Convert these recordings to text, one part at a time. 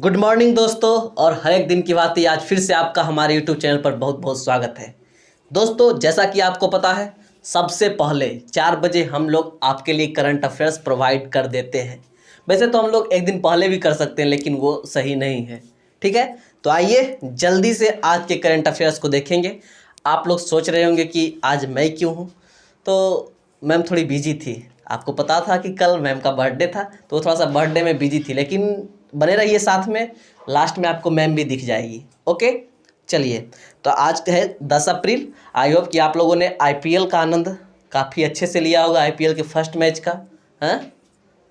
Good morning दोस्तों, और हर एक दिन की बात ही आज फिर से आपका हमारे यूट्यूब चैनल पर बहुत बहुत स्वागत है। दोस्तों, जैसा कि आपको पता है, सबसे पहले 4 बजे हम लोग आपके लिए करंट अफेयर्स प्रोवाइड कर देते हैं। वैसे तो हम लोग एक दिन पहले भी कर सकते हैं, लेकिन वो सही नहीं है। ठीक है, तो आइए जल्दी से आज के करंट अफेयर्स को देखेंगे। आप लोग सोच रहे होंगे कि आज मैं क्यों हूँ, तो मैम थोड़ी बिजी थी। आपको पता था कि कल मैम का बर्थडे था, तो थोड़ा सा बर्थडे में बिजी थी, लेकिन बने रहिए साथ में, लास्ट में आपको मैम भी दिख जाएगी। ओके, चलिए। तो आज है 10 अप्रैल। आई होप कि आप लोगों ने आईपीएल का आनंद काफ़ी अच्छे से लिया होगा। आईपीएल के फर्स्ट मैच का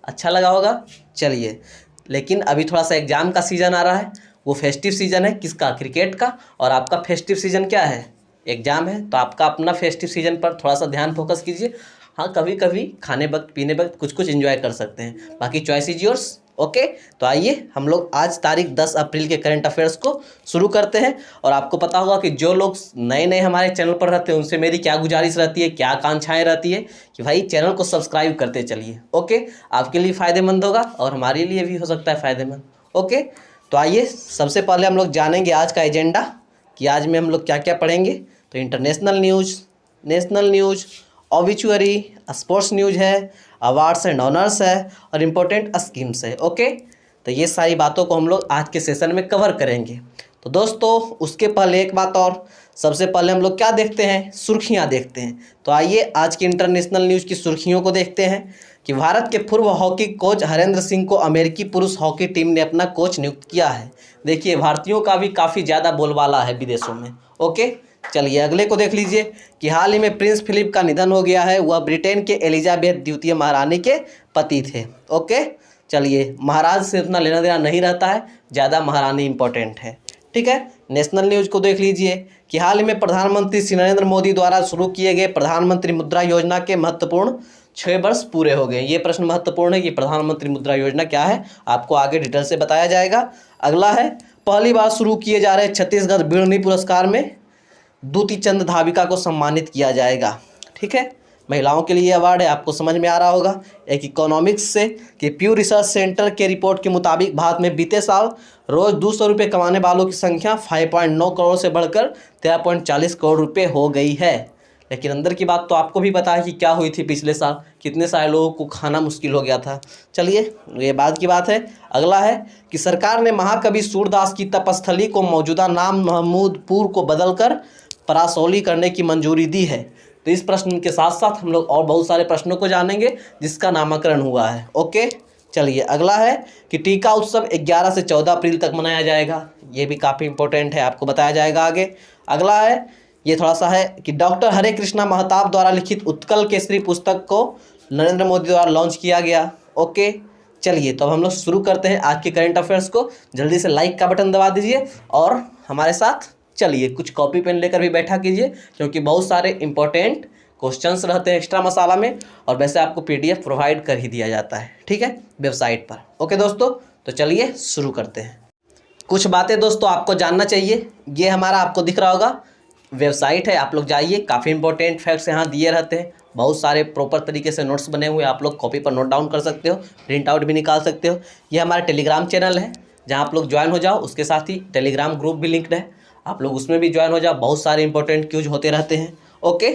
अच्छा लगा होगा। चलिए, लेकिन अभी थोड़ा सा एग्ज़ाम का सीज़न आ रहा है। वो फेस्टिव सीज़न है किसका? क्रिकेट का। और आपका फेस्टिव सीज़न क्या है? एग्ज़ाम है। तो आपका अपना फेस्टिव सीज़न पर थोड़ा सा ध्यान फोकस कीजिए। हाँ, कभी कभी खाने वक्त पीने वक्त कुछ कुछ एंजॉय कर सकते हैं, बाकी चॉइस इज योर्स। ओके, तो आइए हम लोग आज तारीख 10 अप्रैल के करंट अफेयर्स को शुरू करते हैं। और आपको पता होगा कि जो लोग नए नए हमारे चैनल पर रहते हैं, उनसे मेरी क्या गुजारिश रहती है, क्या आकांक्षाएं रहती है कि भाई चैनल को सब्सक्राइब करते चलिए। ओके, आपके लिए फ़ायदेमंद होगा और हमारे लिए भी हो सकता है फ़ायदेमंद। ओके, तो आइए सबसे पहले हम लोग जानेंगे आज का एजेंडा कि आज में हम लोग क्या क्या पढ़ेंगे। तो international news, national news, obituary, sports news है, अवार्ड्स एंड ऑनर्स है, और इम्पोर्टेंट स्कीम्स है। ओके, तो ये सारी बातों को हम लोग आज के सेशन में कवर करेंगे। तो दोस्तों, उसके पहले एक बात और, सबसे पहले हम लोग क्या देखते हैं? सुर्खियां देखते हैं। तो आइए आज की इंटरनेशनल न्यूज़ की सुर्खियों को देखते हैं कि भारत के पूर्व हॉकी कोच हरेंद्र सिंह को अमेरिकी पुरुष हॉकी टीम ने अपना कोच नियुक्त किया है। देखिए, भारतीयों का भी काफ़ी ज़्यादा बोलबाला है विदेशों में। ओके, चलिए अगले को देख लीजिए कि हाल ही में प्रिंस फिलिप का निधन हो गया है। वह ब्रिटेन के एलिजाबेथ द्वितीय महारानी के पति थे। ओके, चलिए, महाराज से उतना लेना देना नहीं रहता है, ज़्यादा महारानी इंपॉर्टेंट है। ठीक है, नेशनल न्यूज़ को देख लीजिए कि हाल ही में प्रधानमंत्री श्री नरेंद्र मोदी द्वारा शुरू किए गए प्रधानमंत्री मुद्रा योजना के महत्वपूर्ण 6 वर्ष पूरे हो गए। ये प्रश्न महत्वपूर्ण है कि प्रधानमंत्री मुद्रा योजना क्या है, आपको आगे डिटेल से बताया जाएगा। अगला है, पहली बार शुरू किए जा रहे छत्तीसगढ़ बिरनी पुरस्कार में दूती चंद धाविका को सम्मानित किया जाएगा। ठीक है, महिलाओं के लिए अवार्ड है, आपको समझ में आ रहा होगा। एक इकोनॉमिक्स से कि प्यू रिसर्च सेंटर के रिपोर्ट के मुताबिक भारत में बीते साल रोज़ 200 रुपये कमाने वालों की संख्या 5.9 करोड़ से बढ़कर 13.40 करोड़ रुपये हो गई है। लेकिन अंदर की बात तो आपको भी पता है कि क्या हुई थी पिछले साल, कितने सारे लोगों को खाना मुश्किल हो गया था। चलिए, ये बाद की बात है। अगला है कि सरकार ने महाकवि सूरदास की तपस्थली को मौजूदा नाम महमूदपुर को बदलकर परासौली करने की मंजूरी दी है। तो इस प्रश्न के साथ साथ हम लोग और बहुत सारे प्रश्नों को जानेंगे जिसका नामकरण हुआ है। ओके, चलिए अगला है कि टीका उत्सव 11 से 14 अप्रैल तक मनाया जाएगा। ये भी काफ़ी इंपॉर्टेंट है, आपको बताया जाएगा आगे। अगला है, ये थोड़ा सा है कि डॉक्टर हरे कृष्णा महताब द्वारा लिखित उत्कल केसरी पुस्तक को नरेंद्र मोदी द्वारा लॉन्च किया गया। ओके, चलिए तो अब हम लोग शुरू करते हैं आज के करंट अफेयर्स को। जल्दी से लाइक का बटन दबा दीजिए और हमारे साथ चलिए कुछ कॉपी पेन लेकर भी बैठा कीजिए, क्योंकि बहुत सारे इंपॉर्टेंट क्वेश्चंस रहते हैं एक्स्ट्रा मसाला में, और वैसे आपको पीडीएफ प्रोवाइड कर ही दिया जाता है। ठीक है, वेबसाइट पर। ओके दोस्तों, तो चलिए शुरू करते हैं। कुछ बातें दोस्तों आपको जानना चाहिए। ये हमारा आपको दिख रहा होगा वेबसाइट है, आप लोग जाइए। काफ़ी इंपॉर्टेंट फैक्ट्स यहाँ दिए रहते हैं, बहुत सारे प्रॉपर तरीके से नोट्स बने हुए, आप लोग कॉपी पर नोट डाउन कर सकते हो, प्रिंट आउट भी निकाल सकते हो। ये हमारा टेलीग्राम चैनल है जहाँ आप लोग ज्वाइन हो जाओ, उसके साथ ही टेलीग्राम ग्रुप भी लिंक्ड है, आप लोग उसमें भी ज्वाइन हो जाओ। बहुत सारे इंपॉर्टेंट क्यूज होते रहते हैं। ओके,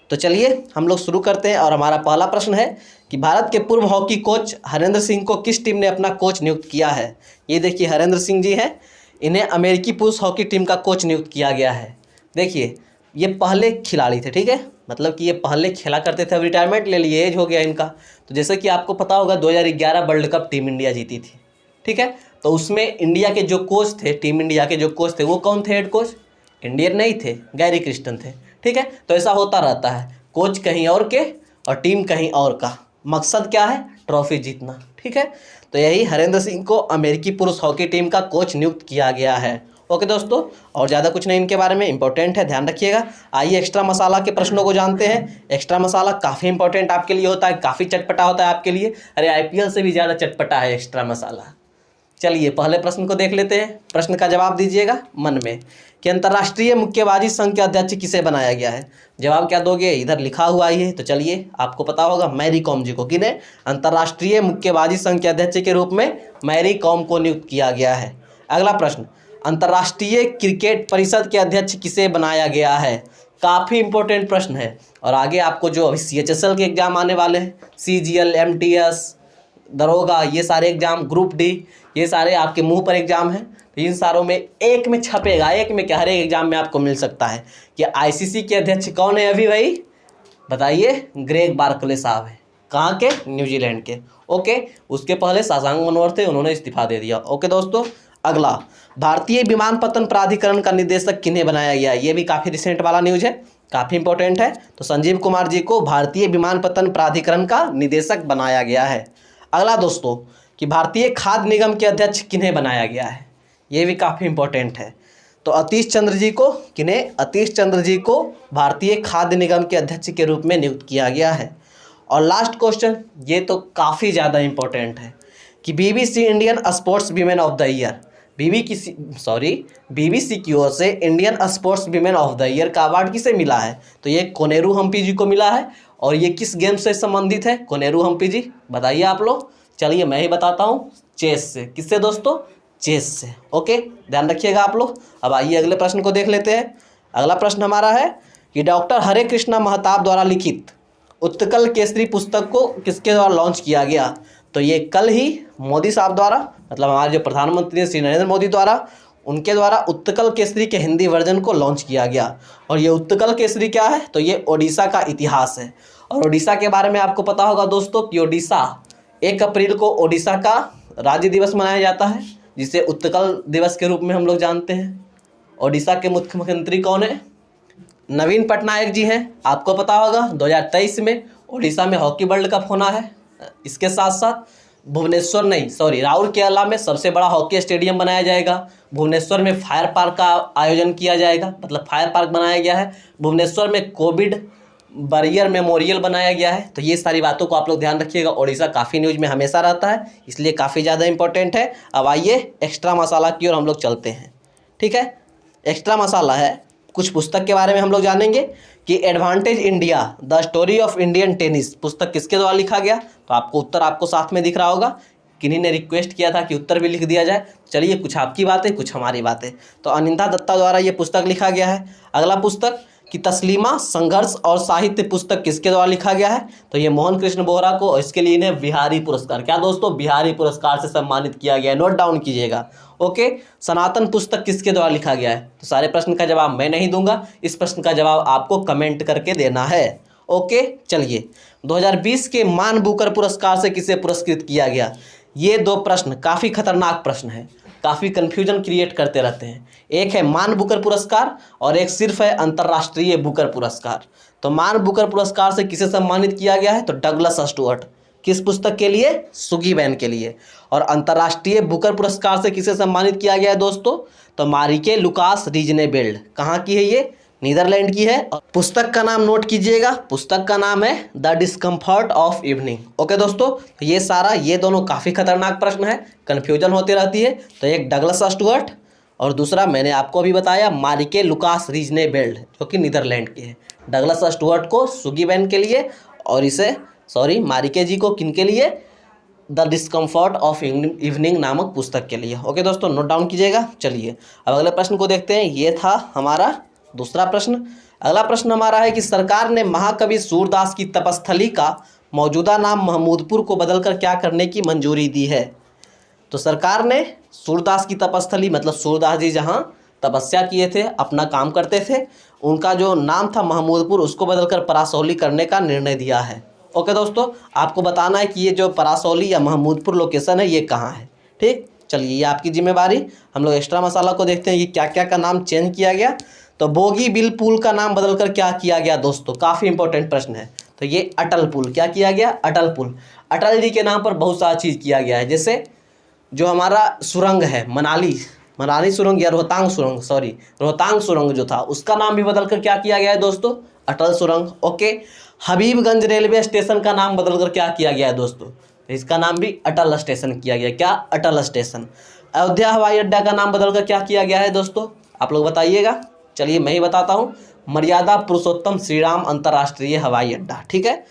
तो चलिए हम लोग शुरू करते हैं। और हमारा पहला प्रश्न है कि भारत के पूर्व हॉकी कोच हरेंद्र सिंह को किस टीम ने अपना कोच नियुक्त किया है? ये देखिए, हरेंद्र सिंह जी हैं, इन्हें अमेरिकी पुरुष हॉकी टीम का कोच नियुक्त किया गया है। देखिए, ये पहले खिलाड़ी थे। ठीक है, मतलब कि ये पहले खेला करते थे, अब रिटायरमेंट ले लिए, एज हो गया इनका। तो जैसे कि आपको पता होगा 2011 वर्ल्ड कप टीम इंडिया जीती थी। ठीक है, तो उसमें इंडिया के जो कोच थे, टीम इंडिया के जो कोच थे, वो कौन थे? हेड कोच इंडियन नहीं थे, गैरी क्रिस्टन थे। ठीक है, तो ऐसा होता रहता है, कोच कहीं और के और टीम कहीं और का। मकसद क्या है? ट्रॉफी जीतना। ठीक है, तो यही हरेंद्र सिंह को अमेरिकी पुरुष हॉकी टीम का कोच नियुक्त किया गया है। ओके दोस्तों, और ज़्यादा कुछ नहीं इनके बारे में, इंपॉर्टेंट है, ध्यान रखिएगा। आइए एक्स्ट्रा मसाला के प्रश्नों को जानते हैं। एक्स्ट्रा मसाला काफ़ी इंपॉर्टेंट आपके लिए होता है, काफ़ी चटपटा होता है आपके लिए। अरे आईपीएल से भी ज़्यादा चटपटा है एक्स्ट्रा मसाला। चलिए पहले प्रश्न को देख लेते हैं, प्रश्न का जवाब दीजिएगा मन में कि अंतर्राष्ट्रीय मुक्केबाजी संघ के अध्यक्ष किसे बनाया गया है? जवाब क्या दोगे? इधर लिखा हुआ ही है, तो चलिए आपको पता होगा, मैरी कॉम जी को। किन्हें? अंतर्राष्ट्रीय मुक्केबाजी संघ के अध्यक्ष के रूप में मैरी कॉम को नियुक्त किया गया है। अगला प्रश्न, अंतर्राष्ट्रीय क्रिकेट परिषद के अध्यक्ष किसे बनाया गया है? काफ़ी इंपॉर्टेंट प्रश्न है। और आगे आपको जो अभी CHSL के एग्जाम आने वाले हैं, CGL, MTS, दरोगा, ये सारे एग्जाम, ग्रुप डी, ये सारे आपके मुंह पर एग्जाम हैं। तो इन सारों में एक में छपेगा, एक में क्या, हर एक एग्जाम में आपको मिल सकता है कि ICC के अध्यक्ष कौन है अभी भाई? बताइए। ग्रेग बार्कले साहब है। कहाँ के? न्यूजीलैंड के। ओके, उसके पहले शशांक मनोहर थे, उन्होंने इस्तीफा दे दिया। ओके दोस्तों, अगला, भारतीय विमानपत्तन प्राधिकरण का निदेशक किन्हें बनाया गया? ये भी काफ़ी रिसेंट वाला न्यूज है, काफ़ी इंपॉर्टेंट है। तो संजीव कुमार जी को भारतीय विमानपत्तन प्राधिकरण का निदेशक बनाया गया है। अगला दोस्तों, कि भारतीय खाद्य निगम के अध्यक्ष किन्हें बनाया गया है? ये भी काफ़ी इंपॉर्टेंट है। तो अतीश चंद्र जी को, किन्हें? अतीश चंद्र जी को भारतीय खाद्य निगम के अध्यक्ष के रूप में नियुक्त किया गया है। और लास्ट क्वेश्चन, ये तो काफ़ी ज़्यादा इंपॉर्टेंट है कि BBC Indian sports women of the year, BBC की ओर से Indian sports women of the year का अवार्ड किसे मिला है? तो ये कोनेरू हम्पी जी को मिला है। और ये किस गेम से संबंधित है कोनेरू हम्पी जी? बताइए आप लोग। चलिए मैं ही बताता हूँ, चेस से। किससे दोस्तों? चेस से। ओके, ध्यान रखिएगा आप लोग। अब आइए अगले प्रश्न को देख लेते हैं। अगला प्रश्न हमारा है कि डॉक्टर हरे कृष्णा महताब द्वारा लिखित उत्कल केसरी पुस्तक को किसके द्वारा लॉन्च किया गया? तो ये कल ही मोदी साहब द्वारा, मतलब हमारे जो प्रधानमंत्री श्री नरेंद्र मोदी द्वारा, उनके द्वारा उत्कल केसरी के हिंदी वर्जन को लॉन्च किया गया। और ये उत्कल केसरी क्या है? तो ये ओडिशा का इतिहास है। और ओडिशा के बारे में आपको पता होगा दोस्तों कि ओडिशा 1 अप्रैल को ओडिशा का राज्य दिवस मनाया जाता है, जिसे उत्कल दिवस के रूप में हम लोग जानते हैं। ओडिशा के मुख्यमंत्री कौन है? नवीन पटनायक जी हैं। आपको पता होगा 2023 में ओडिशा में हॉकी वर्ल्ड कप होना है। इसके साथ साथ राउरकेला में सबसे बड़ा हॉकी स्टेडियम बनाया जाएगा। भुवनेश्वर में फायर पार्क का आयोजन किया जाएगा, मतलब फायर पार्क बनाया गया है। भुवनेश्वर में कोविड बैरियर मेमोरियल बनाया गया है। तो ये सारी बातों को आप लोग ध्यान रखिएगा। ओडिशा काफ़ी न्यूज में हमेशा रहता है, इसलिए काफ़ी ज़्यादा इंपॉर्टेंट है। अब आइए एक्स्ट्रा मसाला की ओर हम लोग चलते हैं। ठीक है, एक्स्ट्रा मसाला है, कुछ पुस्तक के बारे में हम लोग जानेंगे कि advantage India the story of Indian tennis पुस्तक किसके द्वारा लिखा गया? तो आपको उत्तर आपको साथ में दिख रहा होगा। किन्हीं ने रिक्वेस्ट किया था कि उत्तर भी लिख दिया जाए। चलिए, कुछ आपकी बातें कुछ हमारी बातें। तो अनिंदा दत्ता द्वारा ये पुस्तक लिखा गया है। अगला पुस्तक कि तस्लीमा संघर्ष और साहित्य पुस्तक किसके द्वारा लिखा गया है? तो ये मोहन कृष्ण बोहरा को, और इसके लिए इन्हें बिहारी पुरस्कार, क्या दोस्तों, बिहारी पुरस्कार से सम्मानित किया गया है। नोट डाउन कीजिएगा। ओके, सनातन पुस्तक किसके द्वारा लिखा गया है? तो सारे प्रश्न का जवाब मैं नहीं दूंगा, इस प्रश्न का जवाब आपको कमेंट करके देना है। ओके, चलिए, 2020 के मान बुकर पुरस्कार से किसे पुरस्कृत किया गया? ये 2 प्रश्न काफ़ी खतरनाक प्रश्न है, काफ़ी कन्फ्यूजन क्रिएट करते रहते हैं। एक है मान बुकर पुरस्कार और एक सिर्फ है अंतर्राष्ट्रीय बुकर पुरस्कार। तो मान बुकर पुरस्कार से किसे सम्मानित किया गया है? तो डगलस स्टुअर्ट। किस पुस्तक के लिए? सुगी बैन के लिए। और अंतर्राष्ट्रीय बुकर पुरस्कार से किसे सम्मानित किया गया है दोस्तों? तो मारिके लुकास रीजनेबिल्ड। कहाँ की है ये? नीदरलैंड की है। पुस्तक का नाम नोट कीजिएगा, पुस्तक का नाम है the discomfort of evening. Okay दोस्तों, ये दोनों काफ़ी खतरनाक प्रश्न है, कन्फ्यूजन होती रहती है। तो एक डगलस स्टुअर्ट और दूसरा मैंने आपको अभी बताया मारिके लुकास रीजनेबिल्ड, जो कि नीदरलैंड की है। डगलस स्टुअर्ट को सुगी बैन के लिए और इसे मारिके जी को किन के लिए? द डिस्कम्फर्ट ऑफ इवनिंग नामक पुस्तक के लिए। ओके दोस्तों, नोट डाउन कीजिएगा। चलिए अब अगले प्रश्न को देखते हैं। ये था हमारा दूसरा प्रश्न। अगला प्रश्न हमारा है कि सरकार ने महाकवि सूरदास की तपस्थली का मौजूदा नाम महमूदपुर को बदलकर क्या करने की मंजूरी दी है? तो सरकार ने सूरदास की तपस्थली, मतलब सूरदास जी जहाँ तपस्या किए थे, अपना काम करते थे, उनका जो नाम था महमूदपुर, उसको बदलकर परासौली करने का निर्णय दिया है। ओके दोस्तों, आपको बताना है कि ये जो परासौली या महमूदपुर लोकेशन है ये कहाँ है। ठीक, चलिए ये आपकी जिम्मेवारी। हम लोग एक्स्ट्रा मसाला को देखते हैं कि क्या क्या का नाम चेंज किया गया। तो बोगी बिल पुल का नाम बदलकर क्या किया गया दोस्तों? काफ़ी इंपॉर्टेंट प्रश्न है। तो ये अटल पुल, क्या किया गया? अटल पुल। अटल जी के नाम पर बहुत सारा चीज़ किया गया है, जैसे जो हमारा सुरंग है मनाली सुरंग या रोहतांग सुरंग जो था, उसका नाम भी बदलकर क्या किया गया है दोस्तों? अटल सुरंग। ओके, हबीबगंज रेलवे स्टेशन का नाम बदलकर क्या किया गया है दोस्तों? इसका नाम भी अटल स्टेशन किया गया। क्या? अटल स्टेशन। अयोध्या हवाई अड्डा का नाम बदलकर क्या किया गया है दोस्तों? आप लोग बताइएगा। चलिए मैं ही बताता हूँ। मर्यादा पुरुषोत्तम श्री राम अंतर्राष्ट्रीय हवाई अड्डा, ठीक है।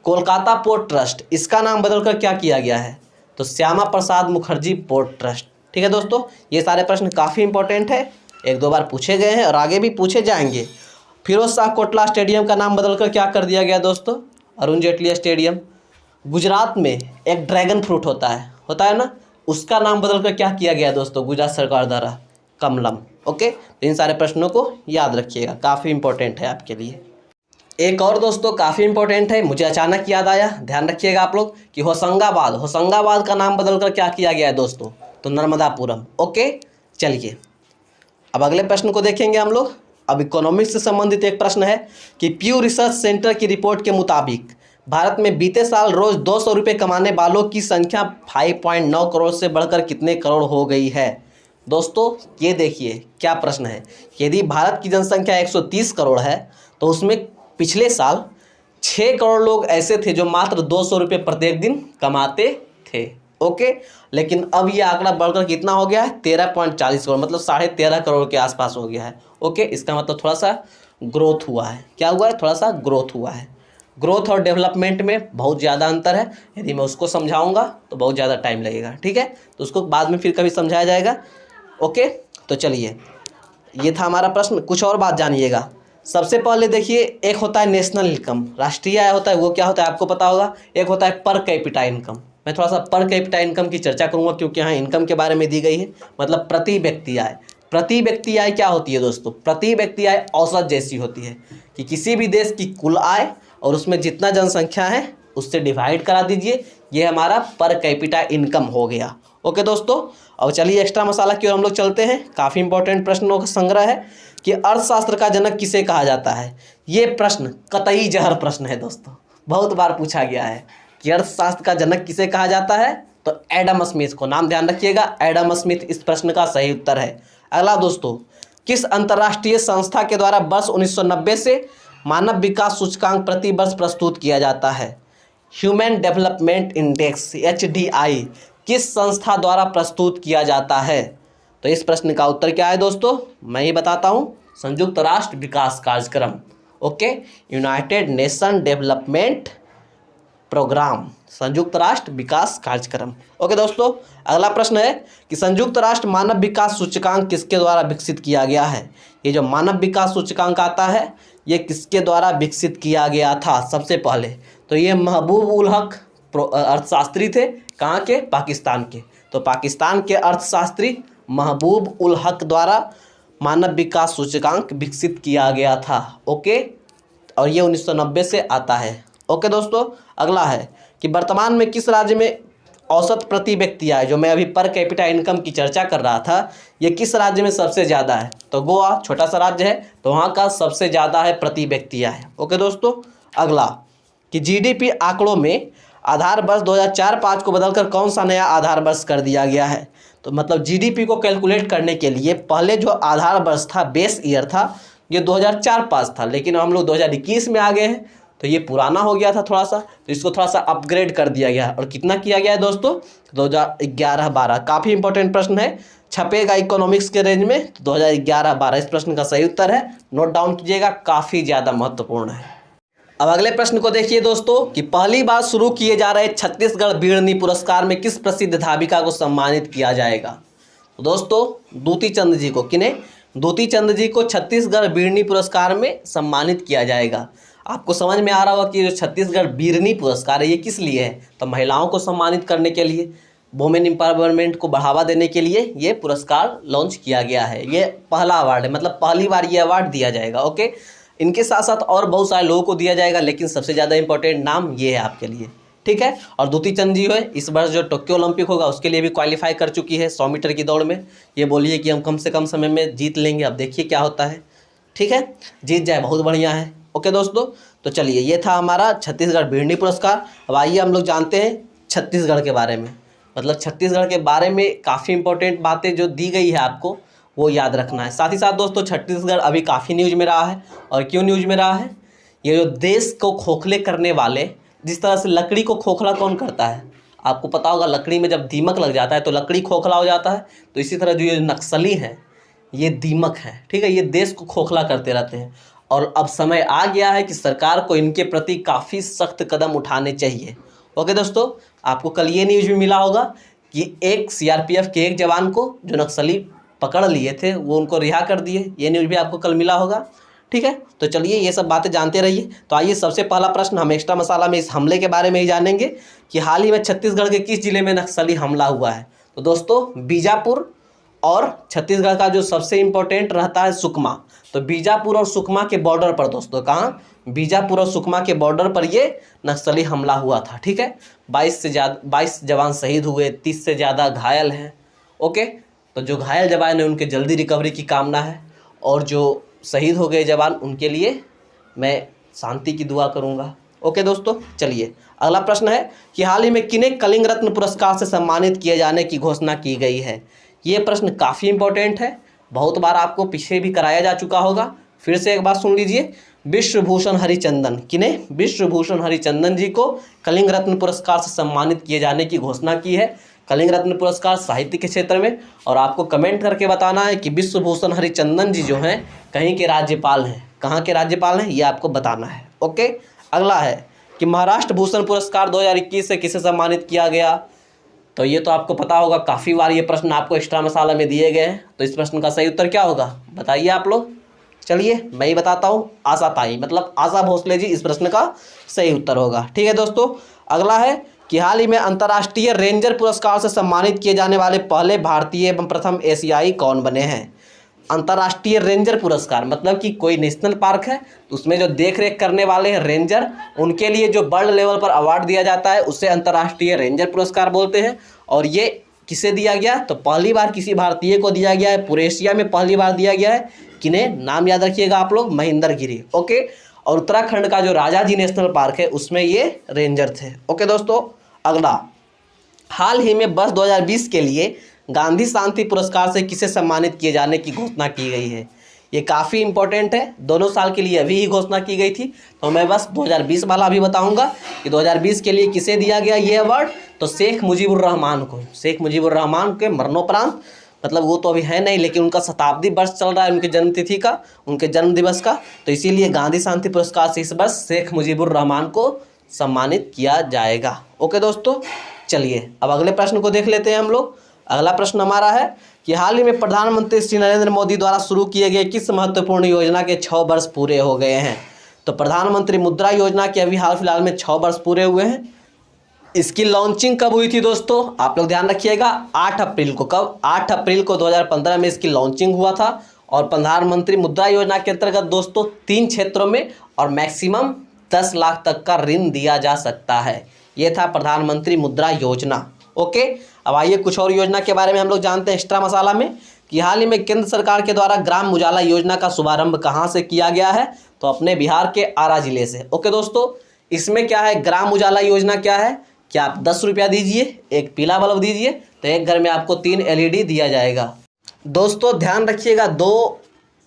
कोलकाता पोर्ट ट्रस्ट, इसका नाम बदलकर क्या किया गया है? तो श्यामा प्रसाद मुखर्जी पोर्ट ट्रस्ट, ठीक है दोस्तों। ये सारे प्रश्न काफ़ी इंपॉर्टेंट है, एक दो बार पूछे गए हैं और आगे भी पूछे जाएंगे। फिरोज शाह कोटला स्टेडियम का नाम बदलकर क्या कर दिया गया दोस्तों? अरुण जेटली स्टेडियम। गुजरात में एक ड्रैगन फ्रूट होता है ना, उसका नाम बदलकर क्या किया गया दोस्तों गुजरात सरकार द्वारा? कमलम। ओके, तो इन सारे प्रश्नों को याद रखिएगा, काफ़ी इंपॉर्टेंट है आपके लिए। एक और दोस्तों काफ़ी इंपॉर्टेंट है, मुझे अचानक याद आया, ध्यान रखिएगा आप लोग कि होशंगाबाद का नाम बदलकर क्या किया गया है दोस्तों? तो नर्मदापुरम। ओके, चलिए अब अगले प्रश्न को देखेंगे हम लोग। अब इकोनॉमिक्स से संबंधित एक प्रश्न है कि प्यू रिसर्च सेंटर की रिपोर्ट के मुताबिक भारत में बीते साल रोज 200 रुपये कमाने वालों की संख्या 5.9 करोड़ से बढ़कर कितने करोड़ हो गई है? दोस्तों ये देखिए क्या प्रश्न है। यदि भारत की जनसंख्या 130 करोड़ है तो उसमें पिछले साल 6 करोड़ लोग ऐसे थे जो मात्र 200 रुपये प्रत्येक दिन कमाते थे। ओके, लेकिन अब ये आंकड़ा बढ़कर कितना हो गया है? 13.40 करोड़, मतलब 13.5 करोड़ के आसपास हो गया है। ओके, इसका मतलब थोड़ा सा ग्रोथ हुआ है। क्या हुआ है? थोड़ा सा ग्रोथ हुआ है। ग्रोथ और डेवलपमेंट में बहुत ज़्यादा अंतर है। यदि मैं उसको समझाऊंगा तो बहुत ज़्यादा टाइम लगेगा, ठीक है, तो उसको बाद में फिर कभी समझाया जाएगा। ओके, तो चलिए ये था हमारा प्रश्न। कुछ और बात जानिएगा। सबसे पहले देखिए, एक होता है नेशनल इनकम, राष्ट्रीय आय होता है, वो क्या होता है आपको पता होगा। एक होता है पर कैपिटा इनकम। मैं थोड़ा सा पर कैपिटा इनकम की चर्चा करूंगा क्योंकि यहाँ इनकम के बारे में दी गई है, मतलब प्रति व्यक्ति आय। प्रति व्यक्ति आय क्या होती है दोस्तों? प्रति व्यक्ति आय औसत जैसी होती है कि किसी भी देश की कुल आय और उसमें जितना जनसंख्या है उससे डिवाइड करा दीजिए, ये हमारा पर कैपिटा इनकम हो गया। ओके दोस्तों, अब चलिए एक्स्ट्रा मसाला की ओर हम लोग चलते हैं। काफ़ी इंपॉर्टेंट प्रश्नों का संग्रह है कि अर्थशास्त्र का जनक किसे कहा जाता है। ये प्रश्न कतई जहर प्रश्न है दोस्तों, बहुत बार पूछा गया है कि अर्थशास्त्र का जनक किसे कहा जाता है। तो एडम स्मिथ को, नाम ध्यान रखिएगा, एडम स्मिथ इस प्रश्न का सही उत्तर है। अगला दोस्तों, किस अंतर्राष्ट्रीय संस्था के द्वारा वर्ष 1990 से मानव विकास सूचकांक प्रति वर्ष प्रस्तुत किया जाता है? ह्यूमन डेवलपमेंट इंडेक्स HDI किस संस्था द्वारा प्रस्तुत किया जाता है? तो इस प्रश्न का उत्तर क्या है दोस्तों? मैं ही बताता हूँ, संयुक्त राष्ट्र विकास कार्यक्रम। Okay, United Nation development programme, संयुक्त राष्ट्र विकास कार्यक्रम। ओके दोस्तों, अगला प्रश्न है कि संयुक्त राष्ट्र मानव विकास सूचकांक किसके द्वारा विकसित किया गया है? ये जो मानव विकास सूचकांक आता है ये किसके द्वारा विकसित किया गया था सबसे पहले? तो ये महबूब उल हक अर्थशास्त्री थे, कहाँ के? पाकिस्तान के। तो पाकिस्तान के अर्थशास्त्री महबूब उल हक द्वारा मानव विकास सूचकांक विकसित किया गया था। ओके, और ये 1990 से आता है। ओके दोस्तों, अगला है कि वर्तमान में किस राज्य में औसत प्रति व्यक्ति आय, जो मैं अभी पर कैपिटा इनकम की चर्चा कर रहा था, ये किस राज्य में सबसे ज़्यादा है? तो गोवा छोटा सा राज्य है, तो वहाँ का सबसे ज़्यादा है प्रति व्यक्ति आय। ओके दोस्तों, अगला कि GDP आंकड़ों में आधार वर्ष 2004-05 को बदलकर कौन सा नया आधार वर्ष कर दिया गया है? तो मतलब GDP को कैलकुलेट करने के लिए पहले जो आधार वर्ष था, बेस ईयर था, ये 2004-05 था, लेकिन हम लोग 2021 में आ गए हैं तो ये पुराना हो गया था थोड़ा सा, तो इसको थोड़ा सा अपग्रेड कर दिया गया है। और कितना किया गया है दोस्तों? 2011-12। काफ़ी इंपॉर्टेंट प्रश्न है, छपेगा इकोनॉमिक्स के रेंज में, तो 2011-12 इस प्रश्न का सही उत्तर है। नोट डाउन कीजिएगा, काफ़ी ज़्यादा महत्वपूर्ण है। अब अगले प्रश्न को देखिए दोस्तों कि पहली बार शुरू किए जा रहे छत्तीसगढ़ बीड़नी पुरस्कार में किस प्रसिद्ध धाविका को सम्मानित किया जाएगा? तो दोस्तों दूती चंद जी को, किन्हें? दूती चंद जी को छत्तीसगढ़ बीड़नी पुरस्कार में सम्मानित किया जाएगा। आपको समझ में आ रहा होगा कि जो छत्तीसगढ़ बीड़नी पुरस्कार है ये किस लिए है? तो महिलाओं को सम्मानित करने के लिए, वुमेन एम्पावरमेंट को बढ़ावा देने के लिए ये पुरस्कार लॉन्च किया गया है। ये पहला अवार्ड है, मतलब पहली बार ये अवार्ड दिया जाएगा। ओके, इनके साथ साथ और बहुत सारे लोगों को दिया जाएगा, लेकिन सबसे ज़्यादा इंपॉर्टेंट नाम ये है आपके लिए, ठीक है। और दूती चंद जी है, इस वर्ष जो टोक्यो ओलंपिक होगा उसके लिए भी क्वालिफाई कर चुकी है 100 मीटर की दौड़ में। ये बोलिए कि हम कम से कम समय में जीत लेंगे, अब देखिए क्या होता है, ठीक है, जीत जाए बहुत बढ़िया है। ओके दोस्तों, तो चलिए ये था हमारा छत्तीसगढ़ बीड़नी पुरस्कार। अब आइए हम लोग जानते हैं छत्तीसगढ़ के बारे में, मतलब छत्तीसगढ़ के बारे में काफ़ी इंपॉर्टेंट बातें जो दी गई है आपको वो याद रखना है। साथ ही साथ दोस्तों छत्तीसगढ़ अभी काफ़ी न्यूज़ में रहा है। और क्यों न्यूज़ में रहा है? ये जो देश को खोखले करने वाले, जिस तरह से लकड़ी को खोखला कौन करता है आपको पता होगा, लकड़ी में जब दीमक लग जाता है तो लकड़ी खोखला हो जाता है। तो इसी तरह जो ये नक्सली हैं, ये दीमक है, ठीक है, ये देश को खोखला करते रहते हैं। और अब समय आ गया है कि सरकार को इनके प्रति काफ़ी सख्त कदम उठाने चाहिए। ओके दोस्तों, आपको कल ये न्यूज़ भी मिला होगा कि एक सीआरपीएफ के एक जवान को जो नक्सली पकड़ लिए थे वो उनको रिहा कर दिए, ये न्यूज़ भी आपको कल मिला होगा। ठीक है, तो चलिए ये सब बातें जानते रहिए। तो आइए सबसे पहला प्रश्न हम एक्स्ट्रा मसाला में इस हमले के बारे में ही जानेंगे कि हाल ही में छत्तीसगढ़ के किस जिले में नक्सली हमला हुआ है। तो दोस्तों बीजापुर और छत्तीसगढ़ का जो सबसे इम्पोर्टेंट रहता है सुकमा, तो बीजापुर और सुकमा के बॉर्डर पर दोस्तों, कहाँ, बीजापुर और सुकमा के बॉर्डर पर ये नक्सली हमला हुआ था। ठीक है, 22 जवान शहीद हुए, 30 से ज़्यादा घायल हैं। ओके, तो जो घायल जवान हैं उनके जल्दी रिकवरी की कामना है, और जो शहीद हो गए जवान उनके लिए मैं शांति की दुआ करूंगा। ओके दोस्तों, चलिए अगला प्रश्न है कि हाल ही में किन्हें कलिंग रत्न पुरस्कार से सम्मानित किए जाने की घोषणा की गई है। ये प्रश्न काफ़ी इंपॉर्टेंट है, बहुत बार आपको पीछे भी कराया जा चुका होगा, फिर से एक बार सुन लीजिए। विश्वभूषण हरिचंदन, किन्हें, विश्वभूषण हरिचंदन जी को कलिंग रत्न पुरस्कार से सम्मानित किए जाने की घोषणा की है। कलिंग रत्न पुरस्कार साहित्य के क्षेत्र में, और आपको कमेंट करके बताना है कि विश्वभूषण हरिचंदन जी जो हैं कहीं के राज्यपाल हैं, कहाँ के राज्यपाल हैं, ये आपको बताना है। ओके, अगला है कि महाराष्ट्र भूषण पुरस्कार 2021 से किसे सम्मानित किया गया। तो ये तो आपको पता होगा, काफ़ी बार ये प्रश्न आपको एक्स्ट्रा मसाला में दिए गए हैं। तो इस प्रश्न का सही उत्तर क्या होगा, बताइए आप लोग। चलिए मैं ही बताता हूँ, आशा ताई, मतलब आशा भोसले जी इस प्रश्न का सही उत्तर होगा। ठीक है दोस्तों, अगला है कि हाल ही में अंतर्राष्ट्रीय रेंजर पुरस्कार से सम्मानित किए जाने वाले पहले भारतीय एवं प्रथम एशियाई कौन बने हैं। अंतर्राष्ट्रीय रेंजर पुरस्कार मतलब कि कोई नेशनल पार्क है तो उसमें जो देख रेख करने वाले हैं रेंजर, उनके लिए जो वर्ल्ड लेवल पर अवार्ड दिया जाता है उसे अंतर्राष्ट्रीय रेंजर पुरस्कार बोलते हैं। और ये किसे दिया गया, तो पहली बार किसी भारतीय को दिया गया है, पूरे एशिया में पहली बार दिया गया है। किन्हें, नाम याद रखिएगा आप लोग, महेंद्र गिरी। ओके, और उत्तराखंड का जो राजाजी नेशनल पार्क है उसमें ये रेंजर थे। ओके दोस्तों, अगला, हाल ही में वर्ष 2020 के लिए गांधी शांति पुरस्कार से किसे सम्मानित किए जाने की घोषणा की गई है। ये काफ़ी इंपॉर्टेंट है, दोनों साल के लिए अभी ही घोषणा की गई थी, तो मैं बस 2020 वाला अभी बताऊंगा कि 2020 के लिए किसे दिया गया ये अवार्ड। तो शेख मुजीबुर रहमान को, शेख मुजीबुर रहमान के मरणोपरांत, मतलब वो तो अभी है नहीं लेकिन उनका शताब्दी वर्ष चल रहा है उनके जन्मतिथि का, उनके जन्म दिवस का, तो इसीलिए गांधी शांति पुरस्कार से इस वर्ष शेख मुजीबुर रहमान को सम्मानित किया जाएगा। ओके दोस्तों, चलिए अब अगले प्रश्न को देख लेते हैं हम लोग। अगला प्रश्न हमारा है कि हाल ही में प्रधानमंत्री श्री नरेंद्र मोदी द्वारा शुरू किए गए किस महत्वपूर्ण योजना के 6 वर्ष पूरे हो गए हैं। तो प्रधानमंत्री मुद्रा योजना के अभी हाल फिलहाल में 6 वर्ष पूरे हुए हैं। इसकी लॉन्चिंग कब हुई थी दोस्तों, आप लोग ध्यान रखिएगा, 8 अप्रैल को। कब, 8 अप्रैल को 2015 में इसकी लॉन्चिंग हुआ था। और प्रधानमंत्री मुद्रा योजना के अंतर्गत दोस्तों 3 क्षेत्रों में और मैक्सिमम 10 लाख तक का ऋण दिया जा सकता है। ये था प्रधानमंत्री मुद्रा योजना। ओके, अब आइए कुछ और योजना के बारे में हम लोग जानते हैं एक्स्ट्रा मसाला में कि हाल ही में केंद्र सरकार के द्वारा ग्राम उजाला योजना का शुभारंभ कहाँ से किया गया है। तो अपने बिहार के आरा जिले से। ओके दोस्तों, इसमें क्या है, ग्राम उजाला योजना क्या है कि आप 10 रुपया दीजिए, एक पीला बल्ब दीजिए, तो एक घर में आपको 3 LED दिया जाएगा। दोस्तों ध्यान रखिएगा, 2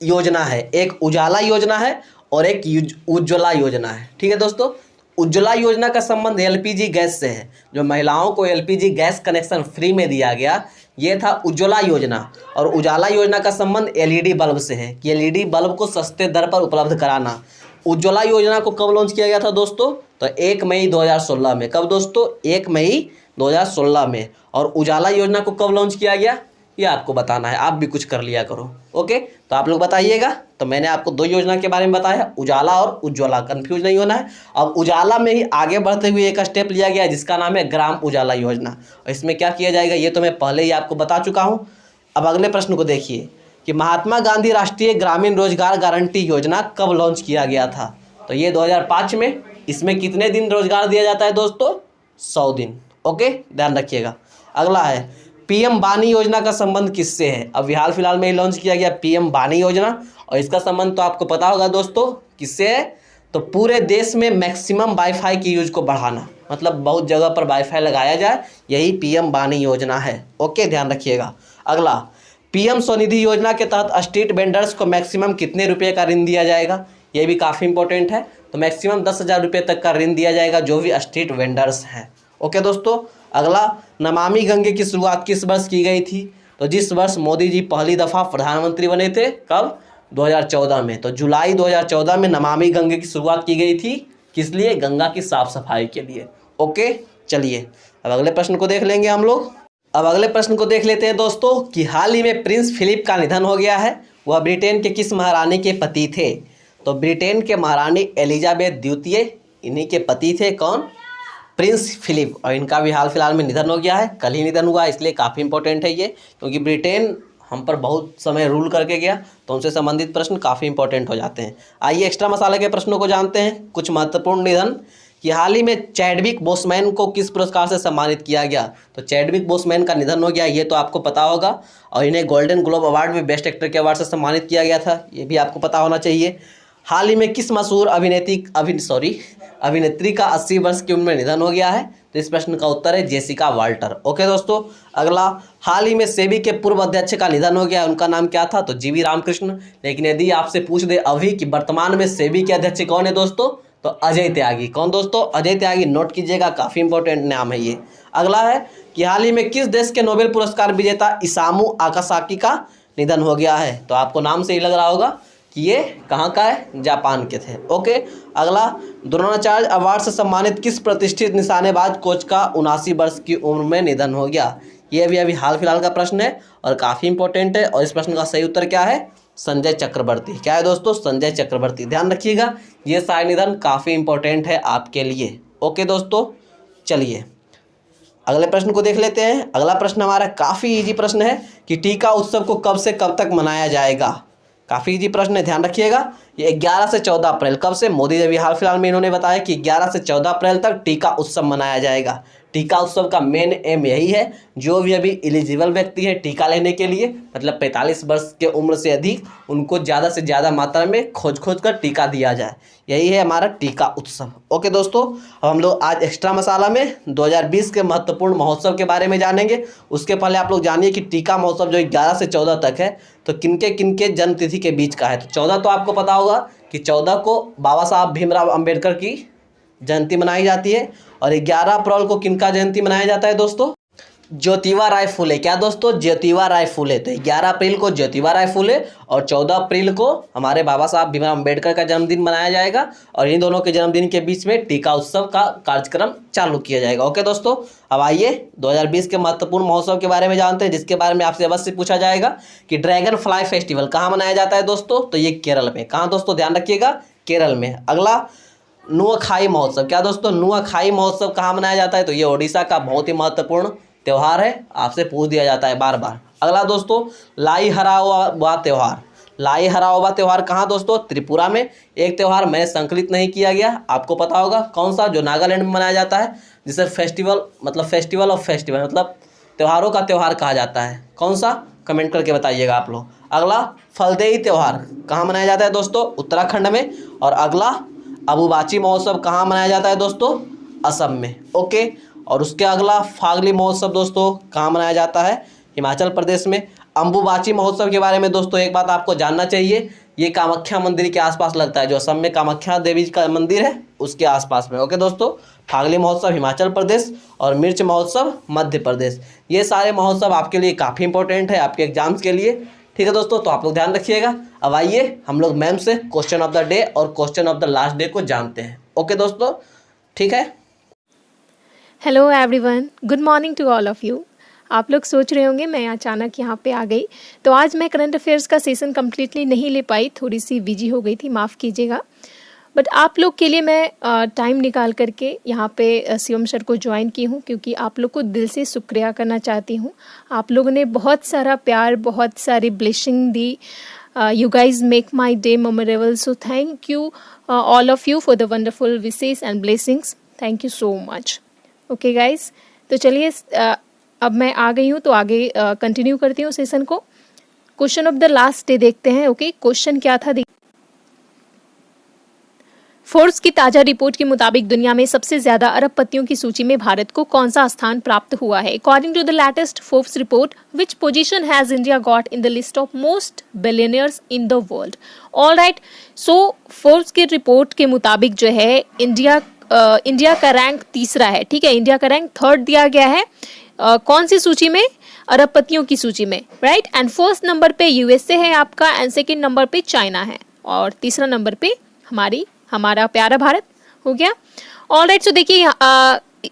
योजना है, एक उजाला योजना है और एक उज्ज्वला योजना है। ठीक है दोस्तों, उज्ज्वला योजना का संबंध LPG गैस से है, जो महिलाओं को LPG गैस कनेक्शन फ्री में दिया गया, ये था उज्ज्वला योजना। और उजाला योजना का संबंध LED बल्ब से है कि LED बल्ब को सस्ते दर पर उपलब्ध कराना। उज्ज्वला योजना को कब लॉन्च किया गया था दोस्तों, तो 1 मई 2016 में। कब दोस्तों, 1 मई 2016 में। और उजाला योजना को कब लॉन्च किया गया ये आपको बताना है, आप भी कुछ कर लिया करो। ओके, तो आप लोग बताइएगा। तो मैंने आपको 2 योजना के बारे में बताया, उजाला और उज्ज्वला, कंफ्यूज नहीं होना है। अब उजाला में ही आगे बढ़ते हुए एक स्टेप लिया गया जिसका नाम है ग्राम उजाला योजना। और इसमें क्या किया जाएगा ये तो मैं पहले ही आपको बता चुका हूँ। अब अगले प्रश्न को देखिए कि महात्मा गांधी राष्ट्रीय ग्रामीण रोजगार गारंटी योजना कब लॉन्च किया गया था। तो ये 2005 में। इसमें कितने दिन रोजगार दिया जाता है दोस्तों, 100 दिन। ओके, ध्यान रखिएगा। अगला है PM बानी योजना का संबंध किससे है। अब हाल फिलहाल में ही लॉन्च किया गया PM बानी योजना, और इसका संबंध तो आपको पता होगा दोस्तों किससे है, तो पूरे देश में मैक्सिमम वाईफाई की यूज को बढ़ाना, मतलब बहुत जगह पर वाईफाई लगाया जाए, यही PM बानी योजना है। ओके, ध्यान रखिएगा। अगला, PM स्वनिधि योजना के तहत स्ट्रीट वेंडर्स को मैक्सिमम कितने रुपये का ऋण दिया जाएगा, ये भी काफ़ी इंपॉर्टेंट है। तो मैक्सिमम 10,000 रुपये तक का ऋण दिया जाएगा जो भी स्ट्रीट वेंडर्स हैं। ओके दोस्तों, अगला, नमामि गंगे की शुरुआत किस वर्ष की गई थी। तो जिस वर्ष मोदी जी पहली दफ़ा प्रधानमंत्री बने थे, कब? 2014 में। तो जुलाई 2014 में नमामि गंगे की शुरुआत की गई थी। किस लिए? गंगा की साफ सफाई के लिए। ओके, चलिए अब अगले प्रश्न को देख लेंगे हम लोग। अब अगले प्रश्न को देख लेते हैं दोस्तों कि हाल ही में प्रिंस फिलिप का निधन हो गया है। वह ब्रिटेन के किस महारानी के पति थे? तो ब्रिटेन के महारानी एलिजाबेथ द्वितीय, इन्हीं के पति थे। कौन? Prince Philip. और इनका भी हाल फिलहाल में निधन हो गया है, कल ही निधन हुआ, इसलिए काफ़ी इंपॉर्टेंट है ये, क्योंकि ब्रिटेन हम पर बहुत समय रूल करके गया, तो उनसे संबंधित प्रश्न काफ़ी इंपॉर्टेंट हो जाते हैं। आइए एक्स्ट्रा मसाला के प्रश्नों को जानते हैं। कुछ महत्वपूर्ण निधन कि हाल ही में चैडविक बोसमैन को किस पुरस्कार से सम्मानित किया गया? तो चैडविक बोसमैन का निधन हो गया, ये तो आपको पता होगा। और इन्हें गोल्डन ग्लोब अवार्ड में बेस्ट एक्टर के अवार्ड से सम्मानित किया गया था, ये भी आपको पता होना चाहिए। हाल ही में किस मशहूर अभिनेत्री का 80 वर्ष की उम्र में निधन हो गया है? तो इस प्रश्न का उत्तर है जेसिका वाल्टर। ओके दोस्तों, अगला, हाल ही में सेबी के पूर्व अध्यक्ष का निधन हो गया, उनका नाम क्या था? तो जीवी रामकृष्ण। लेकिन यदि आपसे पूछ दे अभी कि वर्तमान में सेबी के अध्यक्ष कौन है दोस्तों, तो अजय त्यागी। कौन दोस्तों? अजय त्यागी, नोट कीजिएगा, काफ़ी इंपॉर्टेंट नाम है ये। अगला है कि हाल ही में किस देश के नोबेल पुरस्कार विजेता इसामू आकासाकी का निधन हो गया है? तो आपको नाम से ही लग रहा होगा कि ये कहाँ का है, जापान के थे। ओके, अगला, द्रोणाचार्य अवार्ड से सम्मानित किस प्रतिष्ठित निशानेबाज कोच का 79 वर्ष की उम्र में निधन हो गया? ये भी अभी हाल फिलहाल का प्रश्न है और काफ़ी इंपॉर्टेंट है। और इस प्रश्न का सही उत्तर क्या है? संजय चक्रवर्ती। क्या है दोस्तों? संजय चक्रवर्ती। ध्यान रखिएगा, ये सारे निधन काफ़ी इंपॉर्टेंट है आपके लिए। ओके दोस्तों, चलिए अगले प्रश्न को देख लेते हैं। अगला प्रश्न हमारा काफ़ी इजी प्रश्न है कि टीका उत्सव को कब से कब तक मनाया जाएगा? काफ़ी इजी प्रश्न है, ध्यान रखिएगा। ये 11 से 14 अप्रैल, कब से? मोदी जी अभी हाल फिलहाल में इन्होंने बताया कि 11 से 14 अप्रैल तक टीका उत्सव मनाया जाएगा। टीका उत्सव का मेन एम यही है, जो भी अभी एलिजिबल व्यक्ति है टीका लेने के लिए, मतलब 45 वर्ष के उम्र से अधिक, उनको ज़्यादा से ज़्यादा मात्रा में खोज कर टीका दिया जाए, यही है हमारा टीका उत्सव। ओके दोस्तों, अब हम लोग आज एक्स्ट्रा मसाला में 2020 के महत्वपूर्ण महोत्सव के बारे में जानेंगे। उसके पहले आप लोग जानिए कि टीका महोत्सव जो 11 से 14 तक है, तो किनके जन्मतिथि के बीच का है। तो 14 तो आपको पता होगा कि 14 को बाबा साहब भीमराव अंबेडकर की जयंती मनाई जाती है। और 11 अप्रैल को किनका जयंती मनाया जाता है दोस्तों? ज्योतिबा राय फुले। क्या दोस्तों? ज्योतिबा राय फुले। तो 11 अप्रैल को ज्योतिबा राय फुले और 14 अप्रैल को हमारे बाबा साहब भीमराव अंबेडकर का जन्मदिन मनाया जाएगा। और इन दोनों के जन्मदिन के बीच में टीका उत्सव का कार्यक्रम चालू किया जाएगा। ओके दोस्तों, अब आइए 2020 के महत्वपूर्ण महोत्सव के बारे में जानते हैं, जिसके बारे में आपसे अवश्य पूछा जाएगा कि ड्रैगन फ्लाई फेस्टिवल कहाँ मनाया जाता है दोस्तों? तो ये केरल में। कहाँ दोस्तों? ध्यान रखिएगा, केरल में। अगला, नुआखाई महोत्सव। क्या दोस्तों? नुआखाई महोत्सव कहाँ मनाया जाता है? तो ये ओडिशा का बहुत ही महत्वपूर्ण त्यौहार है, आपसे पूछ दिया जाता है बार बार। अगला दोस्तों, लाई हराओबा त्यौहार। लाई हराओबा त्यौहार कहाँ दोस्तों? त्रिपुरा में। एक त्यौहार मैंने संकलित नहीं किया गया, आपको पता होगा कौन सा, जो नागालैंड में मनाया जाता है, जिसे फेस्टिवल ऑफ फेस्टिवल मतलब त्योहारों का त्यौहार कहा जाता है। कौन सा? कमेंट करके बताइएगा आप लोग। अगला, फलदेई त्यौहार कहाँ मनाया जाता है दोस्तों? उत्तराखंड में। और अगला, अबुबाची महोत्सव कहाँ मनाया जाता है दोस्तों? असम में। ओके, और उसके अगला, फागली महोत्सव दोस्तों कहाँ मनाया जाता है? हिमाचल प्रदेश में। अम्बुबाची महोत्सव के बारे में दोस्तों एक बात आपको जानना चाहिए, ये कामाख्या मंदिर के आसपास लगता है, जो असम में कामाख्या देवी का मंदिर है उसके आसपास में। ओके दोस्तों, फागली महोत्सव हिमाचल प्रदेश और मिर्च महोत्सव मध्य प्रदेश। ये सारे महोत्सव आपके लिए काफ़ी इंपॉर्टेंट है आपके एग्जाम्स के लिए। ठीक है दोस्तों, तो आप लोग ध्यान रखिएगा। अब आइए हम लोग मैम से क्वेश्चन ऑफ द डे और question of the last day को जानते हैं। ओके दोस्तों, ठीक है। Hello everyone, good morning to all of you. आप लोग सोच रहे होंगे मैं अचानक यहाँ पे आ गई, तो आज मैं करंट अफेयर्स का सेशन कम्प्लीटली नहीं ले पाई, थोड़ी सी बिजी हो गई थी, माफ़ कीजिएगा। बट आप लोग के लिए मैं टाइम निकाल करके यहाँ पे शिवम सर को ज्वाइन की हूँ, क्योंकि आप लोग को दिल से शुक्रिया करना चाहती हूँ। आप लोगों ने बहुत सारा प्यार, बहुत सारी blessing the. You guys make my day memorable, so thank you all of you for the wonderful wishes and blessings. Thank you so much. Okay guys, तो चलिए अब मैं आ गई हूँ, तो आगे कंटिन्यू करती हूँ सेशन को। Question of the last day देखते हैं। ओके, क्वेश्चन क्या था? फोर्ब्स की ताजा रिपोर्ट के मुताबिक दुनिया में सबसे ज्यादा अरबपतियों की सूची में भारत को कौन सा स्थान प्राप्त हुआ है? According to the latest Forbes report, which position has India got in the list of most billionaires in the world? All right, so Forbes की रिपोर्ट के मुताबिक जो है इंडिया का रैंक तीसरा है। ठीक है, इंडिया का रैंक थर्ड दिया गया है। कौन सी सूची में? अरबपतियों की सूची में, राइट। एंड फर्स्ट नंबर पे यूएसए है आपका, एंड सेकंड नंबर पे चाइना है, और तीसरा नंबर पे हमारा प्यारा भारत हो गया। ऑलराइट, सो देखिए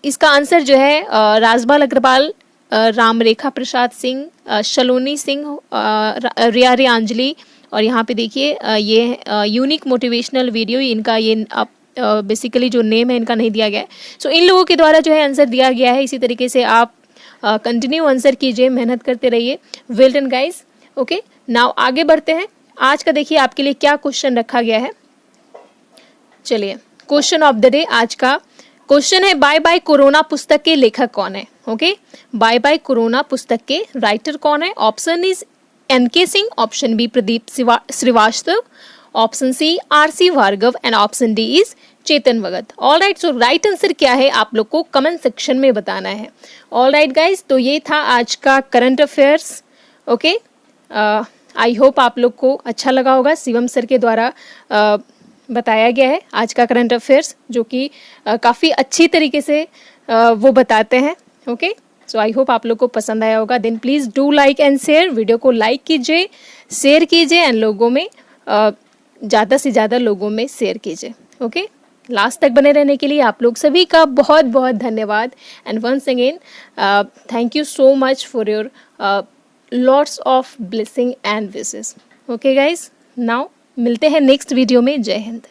इसका आंसर जो है राजपाल अग्रवाल, रामरेखा प्रसाद सिंह, शलोनी सिंह, रिया रियांजली, और यहाँ पे देखिए ये यूनिक मोटिवेशनल वीडियो, इनका ये बेसिकली जो नेम है इनका नहीं दिया गया है। सो इन लोगों के द्वारा जो है आंसर दिया गया है। इसी तरीके से आप कंटिन्यू आंसर कीजिए, मेहनत करते रहिए। Well done guys. Okay, now आगे बढ़ते हैं। आज का देखिए आपके लिए क्या क्वेश्चन रखा गया है। चलिए, क्वेश्चन ऑफ द डे आज का क्वेश्चन है, बाय बाय कोरोना पुस्तक के लेखक कौन है। ओके, बाय बाय कोरोना पुस्तक के राइटर कौन है। Option is NK Singh, option B Pradeep Srivastava, option C RC Bhargava, and option D is Chetan Bhagat. All right, so right answer क्या है आप लोग को कमेंट सेक्शन में बताना है। ऑल राइट गाइज, तो ये था आज का current affairs. Okay, I hope आप लोग को अच्छा लगा होगा। शिवम सर के द्वारा बताया गया है आज का करंट अफेयर्स, जो कि काफ़ी अच्छी तरीके से वो बताते हैं। ओके, सो आई होप आप लोग को पसंद आया होगा। Then please do like and share, video को लाइक कीजिए, शेयर कीजिए, एंड लोगों में ज़्यादा से ज़्यादा लोगों में शेयर कीजिए। ओके, लास्ट तक बने रहने के लिए आप लोग सभी का बहुत बहुत धन्यवाद। And once again thank you so much for your lots of blessing and wishes. Okay guys, now मिलते हैं नेक्स्ट वीडियो में। जय हिंद।